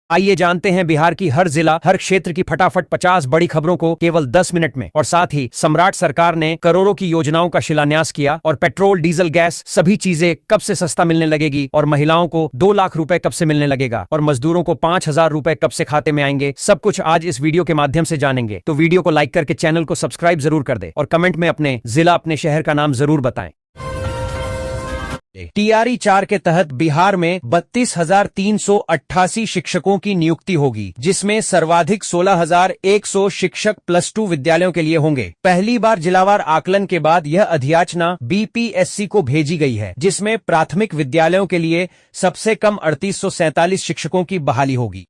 आइए जानते हैं बिहार की हर जिला हर क्षेत्र की फटाफट 50 बड़ी खबरों को केवल 10 मिनट में। और साथ ही सम्राट सरकार ने करोड़ों की योजनाओं का शिलान्यास किया और पेट्रोल डीजल गैस सभी चीजें कब से सस्ता मिलने लगेगी और महिलाओं को 2 लाख रुपए कब से मिलने लगेगा और मजदूरों को 5,000 रुपए कब से खाते में आएंगे, सब कुछ आज इस वीडियो के माध्यम से जानेंगे। तो वीडियो को लाइक करके चैनल को सब्सक्राइब जरूर कर दे और कमेंट में अपने जिला अपने शहर का नाम जरूर बताएं। टीआरई 4 के तहत बिहार में 32,388 शिक्षकों की नियुक्ति होगी, जिसमें सर्वाधिक 16,100 शिक्षक +2 विद्यालयों के लिए होंगे। पहली बार जिलावार आकलन के बाद यह अधियाचना बीपीएससी को भेजी गई है, जिसमें प्राथमिक विद्यालयों के लिए सबसे कम 3,847 शिक्षकों की बहाली होगी।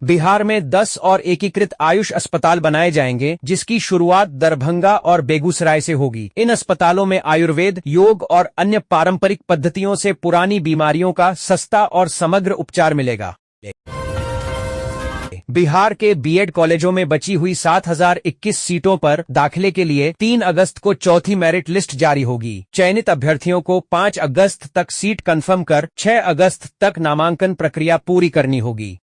बिहार में 10 और एकीकृत आयुष अस्पताल बनाए जाएंगे, जिसकी शुरुआत दरभंगा और बेगूसराय से होगी। इन अस्पतालों में आयुर्वेद, योग और अन्य पारंपरिक पद्धतियों से पुरानी बीमारियों का सस्ता और समग्र उपचार मिलेगा। बिहार के बीएड कॉलेजों में बची हुई 7,021 सीटों पर दाखिले के लिए 3 अगस्त को चौथी मेरिट लिस्ट जारी होगी। चयनित अभ्यर्थियों को 5 अगस्त तक सीट कंफर्म कर 6 अगस्त तक नामांकन प्रक्रिया पूरी करनी होगी।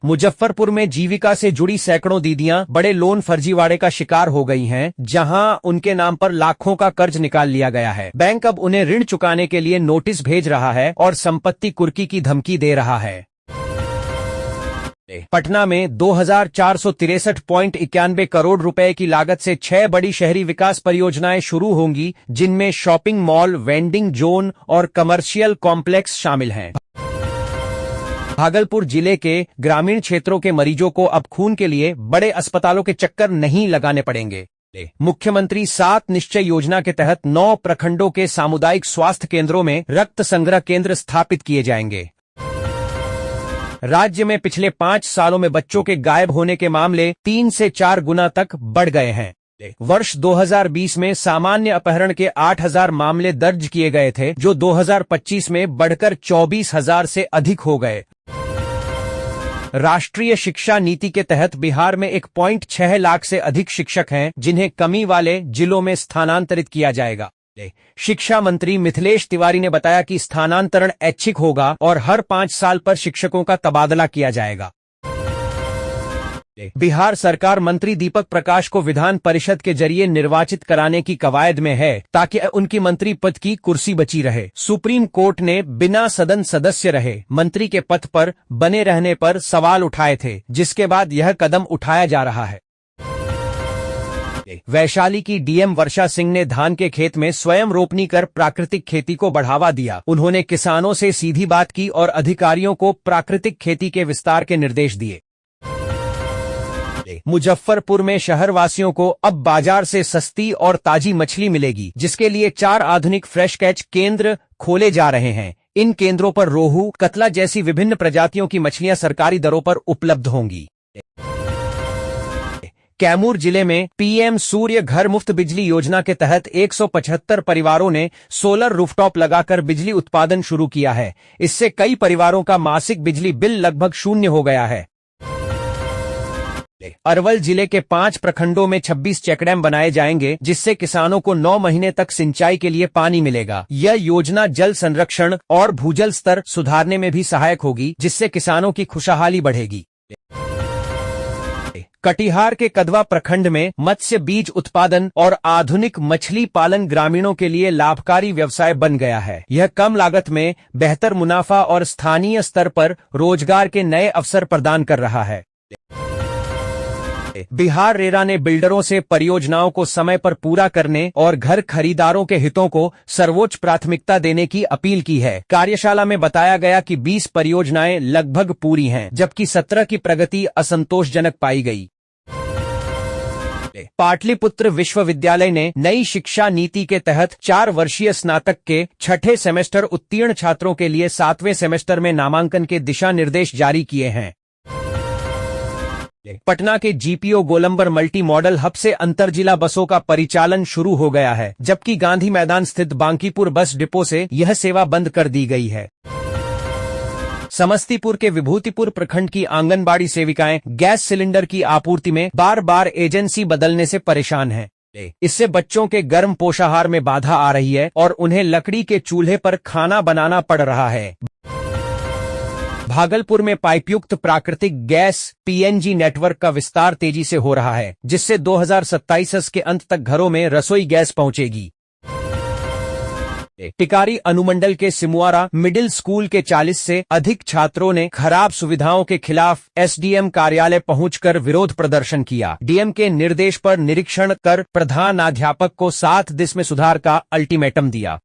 मुजफ्फरपुर में जीविका से जुड़ी सैकड़ों दीदियां बड़े लोन फर्जीवाड़े का शिकार हो गई हैं, जहां उनके नाम पर लाखों का कर्ज निकाल लिया गया है। बैंक अब उन्हें ऋण चुकाने के लिए नोटिस भेज रहा है और संपत्ति कुर्की की धमकी दे रहा है। पटना में 2,463.91 करोड़ रुपए की लागत से 6 बड़ी शहरी विकास परियोजनाएं शुरू होंगी, जिनमें शॉपिंग मॉल, वेंडिंग जोन और कमर्शियल कॉम्प्लेक्स शामिल हैं। भागलपुर जिले के ग्रामीण क्षेत्रों के मरीजों को अब खून के लिए बड़े अस्पतालों के चक्कर नहीं लगाने पड़ेंगे। मुख्यमंत्री 7 निश्चय योजना के तहत 9 प्रखंडों के सामुदायिक स्वास्थ्य केंद्रों में रक्त संग्रह केंद्र स्थापित किए जाएंगे। राज्य में पिछले 5 सालों में बच्चों के गायब होने के मामले 3 से 4 गुना तक बढ़ गए हैं। वर्ष 2020 में सामान्य अपहरण के 8,000 मामले दर्ज किए गए थे, जो 2025 में बढ़कर 24,000 से अधिक हो गए। राष्ट्रीय शिक्षा नीति के तहत बिहार में 1.6 लाख से अधिक शिक्षक हैं, जिन्हें कमी वाले जिलों में स्थानांतरित किया जाएगा। शिक्षा मंत्री मिथिलेश तिवारी ने बताया कि स्थानांतरण ऐच्छिक होगा और हर 5 साल पर शिक्षकों का तबादला किया जाएगा। बिहार सरकार मंत्री दीपक प्रकाश को विधान परिषद के जरिए निर्वाचित कराने की कवायद में है, ताकि उनकी मंत्री पद की कुर्सी बची रहे। सुप्रीम कोर्ट ने बिना सदन सदस्य रहे मंत्री के पद पर बने रहने पर सवाल उठाए थे, जिसके बाद यह कदम उठाया जा रहा है। वैशाली की डीएम वर्षा सिंह ने धान के खेत में स्वयं रोपनी कर प्राकृतिक खेती को बढ़ावा दिया। उन्होंने किसानों से सीधी बात की और अधिकारियों को प्राकृतिक खेती के विस्तार के निर्देश दिए। मुजफ्फरपुर में शहरवासियों को अब बाजार से सस्ती और ताजी मछली मिलेगी, जिसके लिए 4 आधुनिक फ्रेश कैच केंद्र खोले जा रहे हैं। इन केंद्रों पर रोहू, कतला जैसी विभिन्न प्रजातियों की मछलियां सरकारी दरों पर उपलब्ध होंगी। कैमूर जिले में पीएम सूर्य घर मुफ्त बिजली योजना के तहत 175 परिवारों ने सोलर रूफटॉप लगाकर बिजली उत्पादन शुरू किया है। इससे कई परिवारों का मासिक बिजली बिल लगभग शून्य हो गया है। अरवल जिले के 5 प्रखंडों में 26 चेकडैम बनाए जाएंगे, जिससे किसानों को 9 महीने तक सिंचाई के लिए पानी मिलेगा। यह योजना जल संरक्षण और भूजल स्तर सुधारने में भी सहायक होगी, जिससे किसानों की खुशहाली बढ़ेगी। कटिहार के कदवा प्रखंड में मत्स्य बीज उत्पादन और आधुनिक मछली पालन ग्रामीणों के लिए लाभकारी व्यवसाय बन गया है। यह कम लागत में बेहतर मुनाफा और स्थानीय स्तर पर रोजगार के नए अवसर प्रदान कर रहा है। बिहार रेरा ने बिल्डरों से परियोजनाओं को समय पर पूरा करने और घर खरीदारों के हितों को सर्वोच्च प्राथमिकता देने की अपील की है। कार्यशाला में बताया गया कि 20 परियोजनाएं लगभग पूरी हैं, जबकि 17 की प्रगति असंतोषजनक पाई गई। पाटलिपुत्र विश्वविद्यालय ने नई शिक्षा नीति के तहत 4 वर्षीय स्नातक के 6ठे सेमेस्टर उत्तीर्ण छात्रों के लिए 7वें सेमेस्टर में नामांकन के दिशा निर्देश जारी किए हैं। पटना के जीपीओ गोलंबर मल्टी मॉडल हब से अंतरजिला बसों का परिचालन शुरू हो गया है, जबकि गांधी मैदान स्थित बांकीपुर बस डिपो से यह सेवा बंद कर दी गई है। समस्तीपुर के विभूतिपुर प्रखंड की आंगनबाड़ी सेविकाएं गैस सिलेंडर की आपूर्ति में बार बार एजेंसी बदलने से परेशान हैं। इससे बच्चों के गर्म पोषाहार में बाधा आ रही है और उन्हें लकड़ी के चूल्हे पर खाना बनाना पड़ रहा है। भागलपुर में पाइपयुक्त प्राकृतिक गैस पीएनजी नेटवर्क का विस्तार तेजी से हो रहा है, जिससे 2027 के अंत तक घरों में रसोई गैस पहुंचेगी। टिकारी अनुमंडल के सिमुआरा मिडिल स्कूल के 40 से अधिक छात्रों ने खराब सुविधाओं के खिलाफ एसडीएम कार्यालय पहुंचकर विरोध प्रदर्शन किया। डीएम के निर्देश पर निरीक्षण कर प्रधानाध्यापक को 7 दिन में सुधार का अल्टीमेटम दिया।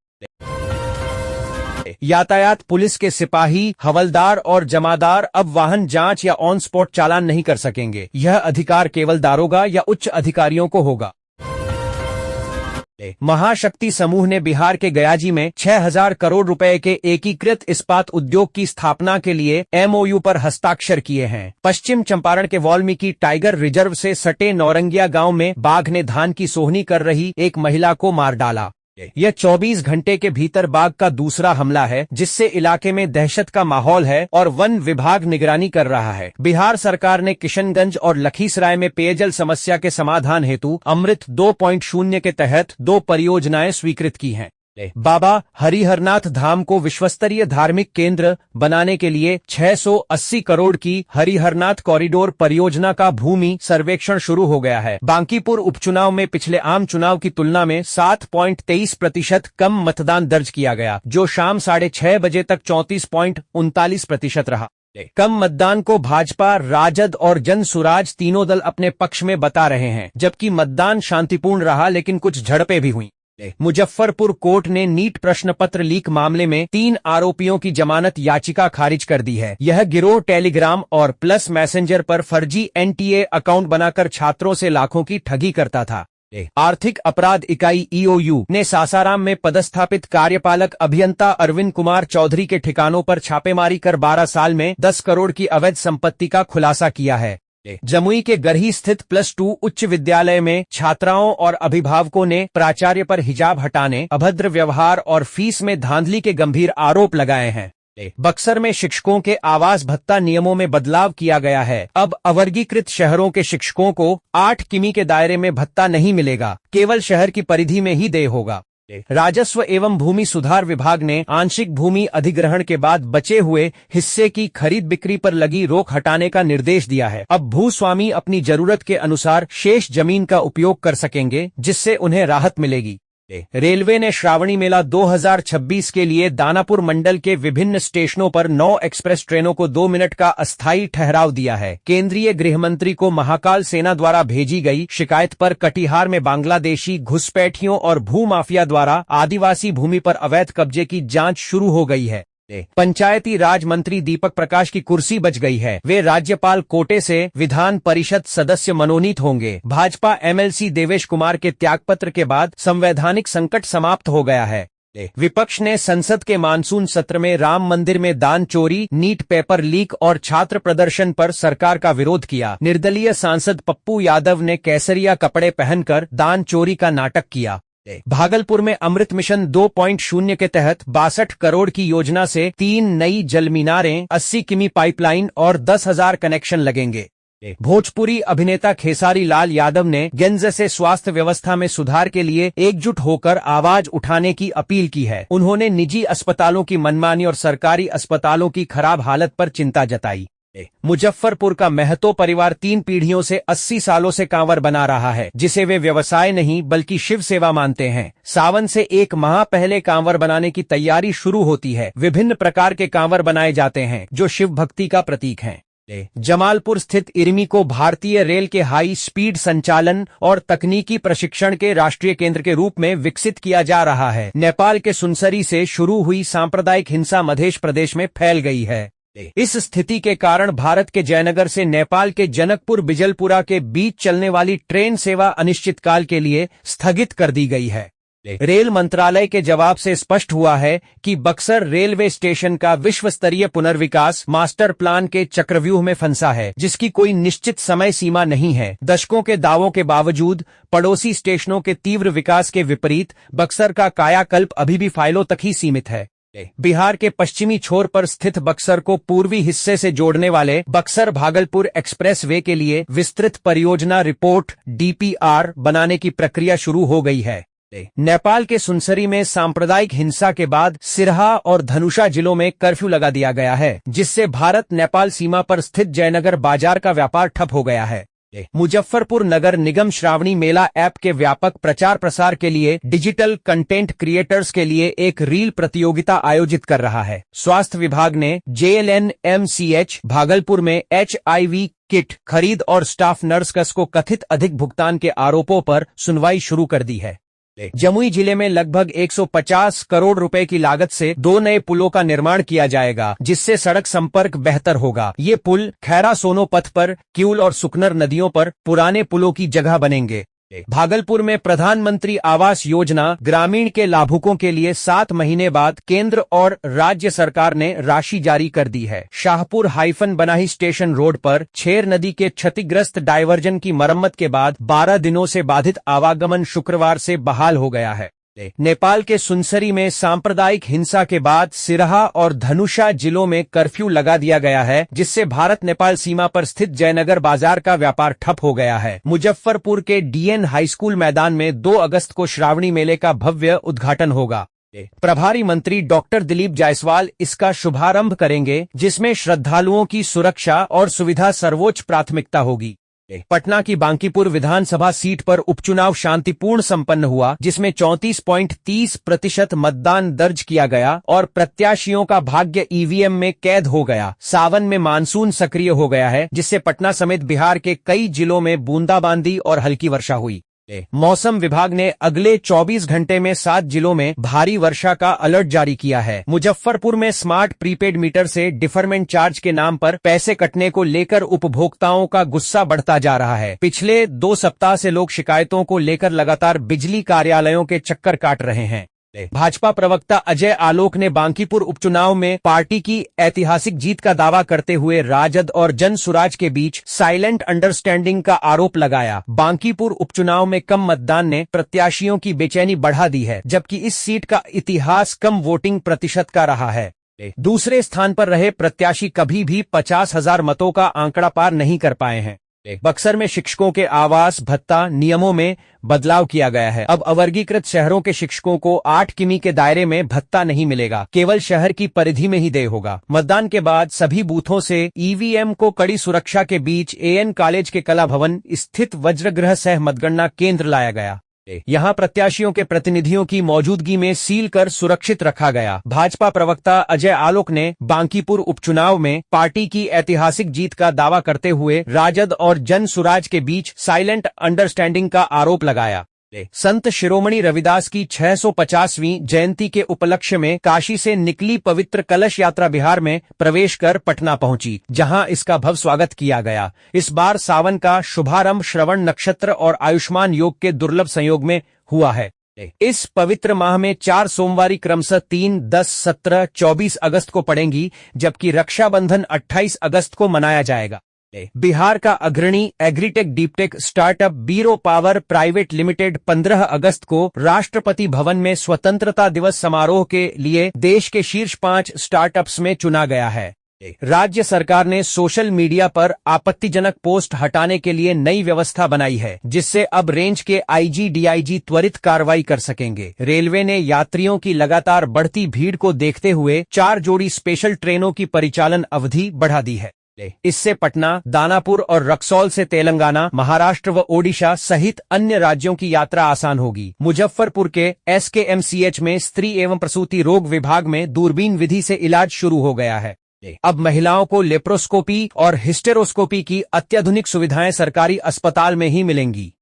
यातायात पुलिस के सिपाही, हवलदार और जमादार अब वाहन जांच या ऑन स्पॉट चालान नहीं कर सकेंगे। यह अधिकार केवल दारोगा या उच्च अधिकारियों को होगा। महाशक्ति समूह ने बिहार के गयाजी में 6,000 करोड़ रुपए के एकीकृत इस्पात उद्योग की स्थापना के लिए एमओयू पर हस्ताक्षर किए हैं। पश्चिम चंपारण के वाल्मीकि टाइगर रिजर्व से सटे नौरंगिया गांव में बाघ ने धान की सोहनी कर रही एक महिला को मार डाला। यह 24 घंटे के भीतर बाघ का दूसरा हमला है, जिससे इलाके में दहशत का माहौल है और वन विभाग निगरानी कर रहा है। बिहार सरकार ने किशनगंज और लखीसराय में पेयजल समस्या के समाधान हेतु अमृत 2.0 के तहत 2 परियोजनाएं स्वीकृत की हैं। बाबा हरिहरनाथ धाम को विश्वस्तरीय धार्मिक केंद्र बनाने के लिए 680 करोड़ की हरिहरनाथ कॉरिडोर परियोजना का भूमि सर्वेक्षण शुरू हो गया है। बांकीपुर उपचुनाव में पिछले आम चुनाव की तुलना में 7.23% कम मतदान दर्ज किया गया, जो शाम 6:30 बजे तक 34.39% रहा। कम मतदान को भाजपा, राजद और जन सुराज तीनों दल अपने पक्ष में बता रहे हैं, जबकि मतदान शांतिपूर्ण रहा, लेकिन कुछ झड़पें भी हुई। मुजफ्फरपुर कोर्ट ने नीट प्रश्न पत्र लीक मामले में 3 आरोपियों की जमानत याचिका खारिज कर दी है। यह गिरोह टेलीग्राम और प्लस मैसेंजर पर फर्जी एनटीए अकाउंट बनाकर छात्रों से लाखों की ठगी करता था। आर्थिक अपराध इकाई ईओयू ने सासाराम में पदस्थापित कार्यपालक अभियंता अरविंद कुमार चौधरी के ठिकानों पर छापेमारी कर 12 साल में 10 करोड़ की अवैध संपत्ति का खुलासा किया है। जमुई के गरही स्थित +2 उच्च विद्यालय में छात्राओं और अभिभावकों ने प्राचार्य पर हिजाब हटाने, अभद्र व्यवहार और फीस में धांधली के गंभीर आरोप लगाए हैं। बक्सर में शिक्षकों के आवास भत्ता नियमों में बदलाव किया गया है। अब अवर्गीकृत शहरों के शिक्षकों को 8 किमी के दायरे में भत्ता नहीं मिलेगा, केवल शहर की परिधि में ही देय होगा। राजस्व एवं भूमि सुधार विभाग ने आंशिक भूमि अधिग्रहण के बाद बचे हुए हिस्से की खरीद बिक्री पर लगी रोक हटाने का निर्देश दिया है। अब भूस्वामी अपनी जरूरत के अनुसार शेष जमीन का उपयोग कर सकेंगे, जिससे उन्हें राहत मिलेगी। रेलवे ने श्रावणी मेला 2026 के लिए दानापुर मंडल के विभिन्न स्टेशनों पर 9 एक्सप्रेस ट्रेनों को 2 मिनट का अस्थायी ठहराव दिया है। केंद्रीय गृह मंत्री को महाकाल सेना द्वारा भेजी गई शिकायत पर कटिहार में बांग्लादेशी घुसपैठियों और भूमाफिया द्वारा आदिवासी भूमि पर अवैध कब्जे की जांच शुरू हो गई है। पंचायती राज मंत्री दीपक प्रकाश की कुर्सी बच गई है। वे राज्यपाल कोटे से विधान परिषद सदस्य मनोनीत होंगे। भाजपा एमएलसी देवेश कुमार के त्यागपत्र के बाद संवैधानिक संकट समाप्त हो गया है। विपक्ष ने संसद के मानसून सत्र में राम मंदिर में दान चोरी, नीट पेपर लीक और छात्र प्रदर्शन पर सरकार का विरोध किया। निर्दलीय सांसद पप्पू यादव ने केसरिया कपड़े पहनकर दान चोरी का नाटक किया। भागलपुर में अमृत मिशन 2.0 के तहत 62 करोड़ की योजना से 3 नई जल मीनारें, 80 किमी पाइपलाइन और 10,000 कनेक्शन लगेंगे। भोजपुरी अभिनेता खेसारी लाल यादव ने गेंज से स्वास्थ्य व्यवस्था में सुधार के लिए एकजुट होकर आवाज उठाने की अपील की है। उन्होंने निजी अस्पतालों की मनमानी और सरकारी अस्पतालों की खराब हालत पर चिंता जताई। मुजफ्फरपुर का महतो परिवार 3 पीढ़ियों से 80 सालों से कांवर बना रहा है, जिसे वे व्यवसाय नहीं बल्कि शिव सेवा मानते हैं। सावन से 1 माह पहले कांवर बनाने की तैयारी शुरू होती है। विभिन्न प्रकार के कांवर बनाए जाते हैं, जो शिव भक्ति का प्रतीक हैं। जमालपुर स्थित इरमी को भारतीय रेल के हाई स्पीड संचालन और तकनीकी प्रशिक्षण के राष्ट्रीय केंद्र के रूप में विकसित किया जा रहा है। नेपाल के सुनसरी से शुरू हुई सांप्रदायिक हिंसा मध्य प्रदेश में फैल गई है। इस स्थिति के कारण भारत के जयनगर से नेपाल के जनकपुर बिजलपुरा के बीच चलने वाली ट्रेन सेवा अनिश्चितकाल के लिए स्थगित कर दी गई है। रेल मंत्रालय के जवाब से स्पष्ट हुआ है कि बक्सर रेलवे स्टेशन का विश्व स्तरीय पुनर्विकास मास्टर प्लान के चक्रव्यूह में फंसा है, जिसकी कोई निश्चित समय सीमा नहीं है। दशकों के दावों के बावजूद पड़ोसी स्टेशनों के तीव्र विकास के विपरीत बक्सर का कायाकल्प अभी भी फाइलों तक ही सीमित है। बिहार के पश्चिमी छोर पर स्थित बक्सर को पूर्वी हिस्से से जोड़ने वाले बक्सर भागलपुर एक्सप्रेस वे के लिए विस्तृत परियोजना रिपोर्ट DPR बनाने की प्रक्रिया शुरू हो गई है। नेपाल के सुनसरी में सांप्रदायिक हिंसा के बाद सिरहा और धनुषा जिलों में कर्फ्यू लगा दिया गया है, जिससे भारत नेपाल सीमा पर स्थित जयनगर बाजार का व्यापार ठप हो गया है। मुजफ्फरपुर नगर निगम श्रावणी मेला ऐप के व्यापक प्रचार प्रसार के लिए डिजिटल कंटेंट क्रिएटर्स के लिए एक रील प्रतियोगिता आयोजित कर रहा है। स्वास्थ्य विभाग ने JLNMCH भागलपुर में HIV किट खरीद और स्टाफ नर्स को कथित अधिक भुगतान के आरोपों पर सुनवाई शुरू कर दी है। जमुई जिले में लगभग 150 करोड़ रुपए की लागत से 2 नए पुलों का निर्माण किया जाएगा, जिससे सड़क संपर्क बेहतर होगा। ये पुल खैरा सोनो पथ पर किउल और सुकनर नदियों पर पुराने पुलों की जगह बनेंगे। भागलपुर में प्रधानमंत्री आवास योजना ग्रामीण के लाभुकों के लिए 7 महीने बाद केंद्र और राज्य सरकार ने राशि जारी कर दी है। शाहपुर बनाही स्टेशन रोड पर छेर नदी के क्षतिग्रस्त डायवर्जन की मरम्मत के बाद 12 दिनों से बाधित आवागमन शुक्रवार से बहाल हो गया है। नेपाल के सुनसरी में सांप्रदायिक हिंसा के बाद सिरहा और धनुषा जिलों में कर्फ्यू लगा दिया गया है, जिससे भारत नेपाल सीमा पर स्थित जयनगर बाजार का व्यापार ठप हो गया है। मुजफ्फरपुर के DN हाई स्कूल मैदान में 2 अगस्त को श्रावणी मेले का भव्य उद्घाटन होगा। प्रभारी मंत्री डॉक्टर दिलीप जायसवाल इसका शुभारंभ करेंगे, जिसमें श्रद्धालुओं की सुरक्षा और सुविधा सर्वोच्च प्राथमिकता होगी। पटना की बांकीपुर विधानसभा सीट पर उपचुनाव शांतिपूर्ण संपन्न हुआ, जिसमें 34.30% मतदान दर्ज किया गया और प्रत्याशियों का भाग्य EVM में कैद हो गया। सावन में मानसून सक्रिय हो गया है, जिससे पटना समेत बिहार के कई जिलों में बूंदाबांदी और हल्की वर्षा हुई। मौसम विभाग ने अगले 24 घंटे में 7 जिलों में भारी वर्षा का अलर्ट जारी किया है। मुजफ्फरपुर में स्मार्ट प्रीपेड मीटर से डिफरमेंट चार्ज के नाम पर पैसे कटने को लेकर उपभोक्ताओं का गुस्सा बढ़ता जा रहा है। पिछले 2 सप्ताह से लोग शिकायतों को लेकर लगातार बिजली कार्यालयों के चक्कर काट रहे हैं। भाजपा प्रवक्ता अजय आलोक ने बांकीपुर उपचुनाव में पार्टी की ऐतिहासिक जीत का दावा करते हुए राजद और जन सुराज के बीच साइलेंट अंडरस्टैंडिंग का आरोप लगाया। बांकीपुर उपचुनाव में कम मतदान ने प्रत्याशियों की बेचैनी बढ़ा दी है, जबकि इस सीट का इतिहास कम वोटिंग प्रतिशत का रहा है। दूसरे स्थान पर रहे प्रत्याशी कभी भी 50,000 मतों का आंकड़ा पार नहीं कर पाए हैं। बक्सर में शिक्षकों के आवास भत्ता नियमों में बदलाव किया गया है। अब अवर्गीकृत शहरों के शिक्षकों को 8 किमी के दायरे में भत्ता नहीं मिलेगा, केवल शहर की परिधि में ही देय होगा। मतदान के बाद सभी बूथों से EVM को कड़ी सुरक्षा के बीच AN कॉलेज के कला भवन स्थित वज्रगृह सह मतगणना केंद्र लाया गया। यहां प्रत्याशियों के प्रतिनिधियों की मौजूदगी में सील कर सुरक्षित रखा गया। भाजपा प्रवक्ता अजय आलोक ने बांकीपुर उपचुनाव में पार्टी की ऐतिहासिक जीत का दावा करते हुए राजद और जन सुराज के बीच साइलेंट अंडरस्टैंडिंग का आरोप लगाया। संत शिरोमणि रविदास की 650वीं जयंती के उपलक्ष्य में काशी से निकली पवित्र कलश यात्रा बिहार में प्रवेश कर पटना पहुंची, जहां इसका भव्य स्वागत किया गया। इस बार सावन का शुभारंभ श्रवण नक्षत्र और आयुष्मान योग के दुर्लभ संयोग में हुआ है। इस पवित्र माह में 4 सोमवारी क्रमशः 3, 10, 17, 24 अगस्त को पड़ेंगी, जबकि रक्षाबंधन 28 अगस्त को मनाया जाएगा। बिहार का अग्रणी एग्रीटेक डीपटेक स्टार्टअप बीरो पावर प्राइवेट लिमिटेड 15 अगस्त को राष्ट्रपति भवन में स्वतंत्रता दिवस समारोह के लिए देश के शीर्ष 5 स्टार्टअप्स में चुना गया है। राज्य सरकार ने सोशल मीडिया पर आपत्तिजनक पोस्ट हटाने के लिए नई व्यवस्था बनाई है, जिससे अब रेंज के IG DIG त्वरित कार्रवाई कर सकेंगे। रेलवे ने यात्रियों की लगातार बढ़ती भीड़ को देखते हुए 4 जोड़ी स्पेशल ट्रेनों की परिचालन अवधि बढ़ा दी है। इससे पटना, दानापुर और रक्सौल से तेलंगाना, महाराष्ट्र व ओडिशा सहित अन्य राज्यों की यात्रा आसान होगी। मुजफ्फरपुर के SKMCH में स्त्री एवं प्रसूति रोग विभाग में दूरबीन विधि से इलाज शुरू हो गया है। अब महिलाओं को लेप्रोस्कोपी और हिस्टेरोस्कोपी की अत्याधुनिक सुविधाएं सरकारी अस्पताल में ही मिलेंगी।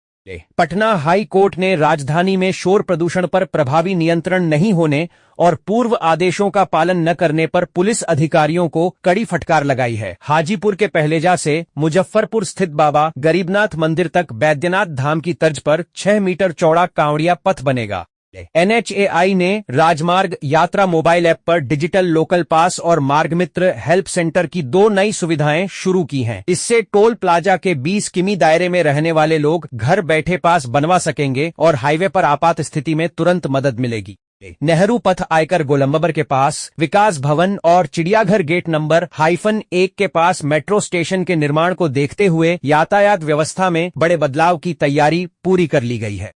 पटना हाई कोर्ट ने राजधानी में शोर प्रदूषण पर प्रभावी नियंत्रण नहीं होने और पूर्व आदेशों का पालन न करने पर पुलिस अधिकारियों को कड़ी फटकार लगाई है। हाजीपुर के पहलेजा से मुजफ्फरपुर स्थित बाबा गरीबनाथ मंदिर तक बैद्यनाथ धाम की तर्ज पर 6 मीटर चौड़ा कांवड़िया पथ बनेगा। NHAI ने राजमार्ग यात्रा मोबाइल ऐप पर डिजिटल लोकल पास और मार्ग मित्र हेल्प सेंटर की 2 नई सुविधाएं शुरू की हैं। इससे टोल प्लाजा के 20 किमी दायरे में रहने वाले लोग घर बैठे पास बनवा सकेंगे और हाईवे पर आपात स्थिति में तुरंत मदद मिलेगी। नेहरू पथ आयकर गोलंबर के पास विकास भवन और चिड़ियाघर गेट नंबर -1 के पास मेट्रो स्टेशन के निर्माण को देखते हुए यातायात व्यवस्था में बड़े बदलाव की तैयारी पूरी कर ली गई है।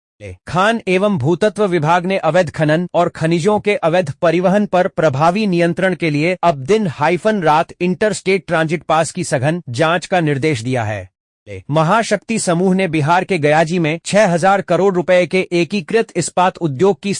खान एवं भूतत्व विभाग ने अवैध खनन और खनिजों के अवैध परिवहन पर प्रभावी नियंत्रण के लिए अब दिन रात इंटर स्टेट ट्रांजिट पास की सघन जांच का निर्देश दिया है। महाशक्ति समूह ने बिहार के गयाजी में 6,000 करोड़ रुपए के एकीकृत इस्पात उद्योग की